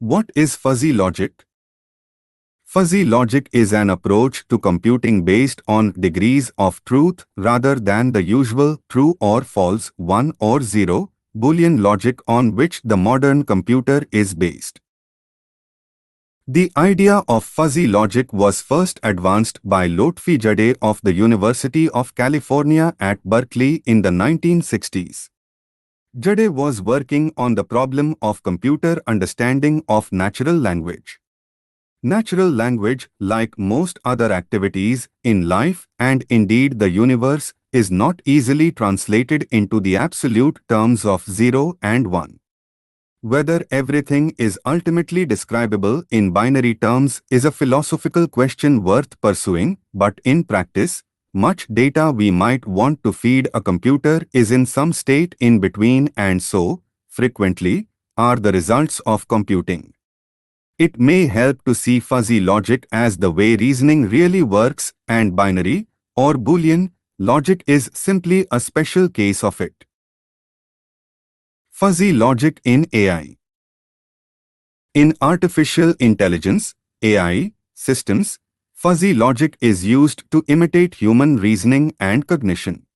What is fuzzy logic? Fuzzy logic is an approach to computing based on degrees of truth rather than the usual true or false, 1 or 0, Boolean logic on which the modern computer is based. The idea of fuzzy logic was first advanced by Lotfi Jade of the University of California at Berkeley in the 1960s. Jade was working on the problem of computer understanding of natural language. Natural language, like most other activities in life and indeed the universe, is not easily translated into the absolute terms of 0 and 1. Whether everything is ultimately describable in binary terms is a philosophical question worth pursuing, but in practice, much data we might want to feed a computer is in some state in between and so, frequently, are the results of computing. It may help to see fuzzy logic as the way reasoning really works and binary, or Boolean, logic is simply a special case of it. Fuzzy logic in AI. In artificial intelligence, AI, systems, fuzzy logic is used to imitate human reasoning and cognition.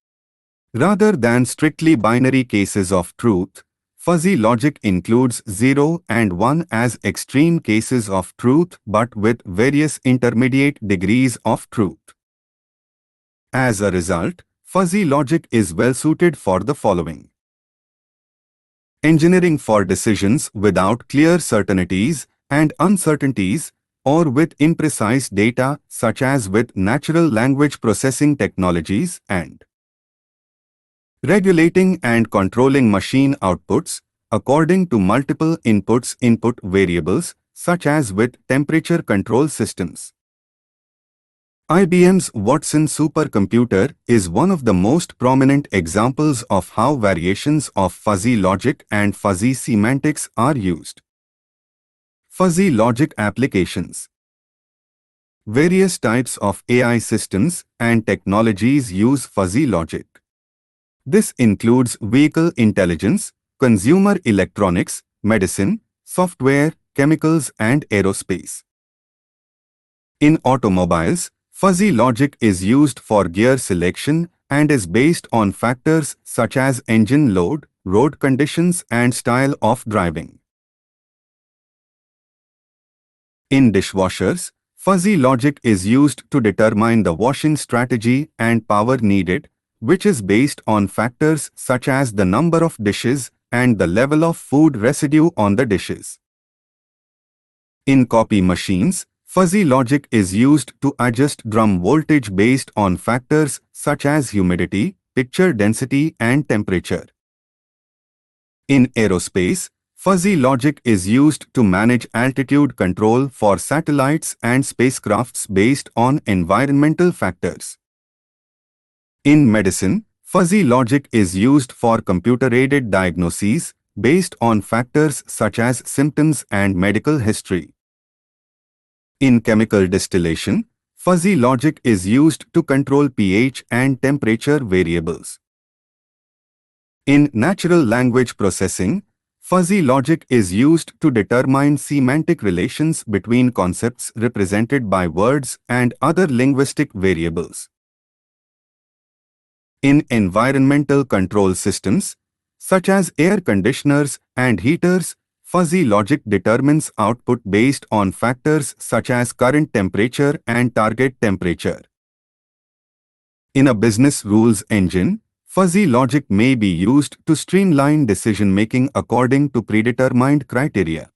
Rather than strictly binary cases of truth, fuzzy logic includes 0 and 1 as extreme cases of truth but with various intermediate degrees of truth. As a result, fuzzy logic is well suited for the following: engineering for decisions without clear certainties and uncertainties, or with imprecise data such as with natural language processing technologies, and regulating and controlling machine outputs according to multiple input variables such as with temperature control systems. IBM's Watson supercomputer is one of the most prominent examples of how variations of fuzzy logic and fuzzy semantics are used. Fuzzy logic applications. Various types of AI systems and technologies use fuzzy logic. This includes vehicle intelligence, consumer electronics, medicine, software, chemicals, and aerospace. In automobiles, fuzzy logic is used for gear selection and is based on factors such as engine load, road conditions, and style of driving. In dishwashers, fuzzy logic is used to determine the washing strategy and power needed, which is based on factors such as the number of dishes and the level of food residue on the dishes. In copy machines, fuzzy logic is used to adjust drum voltage based on factors such as humidity, picture density, and temperature. In aerospace, fuzzy logic is used to manage altitude control for satellites and spacecrafts based on environmental factors. In medicine, fuzzy logic is used for computer-aided diagnoses based on factors such as symptoms and medical history. In chemical distillation, fuzzy logic is used to control pH and temperature variables. In natural language processing, fuzzy logic is used to determine semantic relations between concepts represented by words and other linguistic variables. In environmental control systems, such as air conditioners and heaters, fuzzy logic determines output based on factors such as current temperature and target temperature. In a business rules engine, fuzzy logic may be used to streamline decision-making according to predetermined criteria.